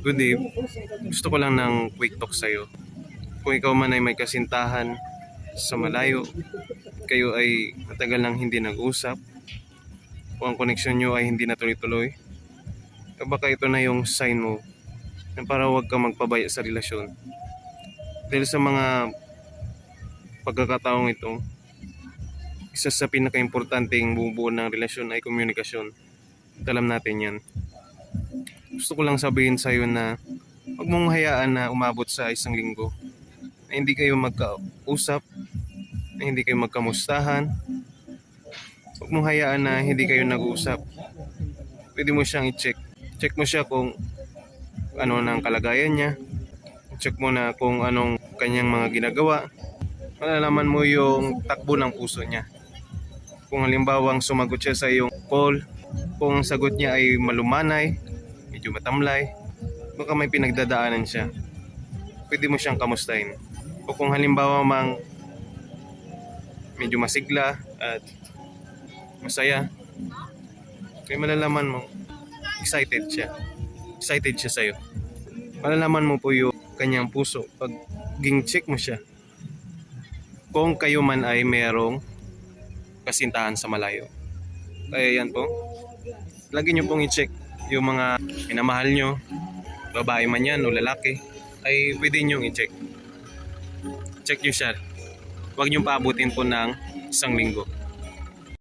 Good day. Gusto ko lang ng quick talk sa'yo. Kung ikaw man ay may kasintahan sa malayo, kayo ay matagal nang hindi nag-usap, kung ang koneksyon nyo ay hindi na tuloy-tuloy, baka ito na yung sign mo na para huwag kang magpabaya sa relasyon. Dahil sa mga pagkakataong ito, isa sa pinaka-importanteng bumubuo ng relasyon ay komunikasyon. At alam natin yan. Gusto ko lang sabihin sa'yo na huwag mong hayaan na umabot sa 1 linggo na hindi kayo magkausap, na hindi kayo magkamustahan. Huwag mong hayaan na hindi kayo nag-uusap. Pwede mo siyang i-check. Check mo siya kung ano ng kalagayan niya. Check mo na kung anong kanyang mga ginagawa. Malalaman mo yung takbo ng puso niya. Kung halimbawang sumagot siya sa iyong call, kung ang sagot niya ay malumanay, medyo matamlay, baka may pinagdadaanan siya. Pwede mo siyang kamustahin. O kung halimbawa mang medyo masigla at masaya, kaya malalaman mo excited siya. Excited siya sa'yo. Malalaman mo po yung kanyang puso pag ging-check mo siya. Kung kayo man ay merong kasintahan sa malayo. Kaya yan po. Lagi nyo pong i-check yung mga minamahal nyo, babae man yan o lalaki, ay pwede nyo i-check. Check nyo siya. Huwag nyo paabutin po ng 1 linggo.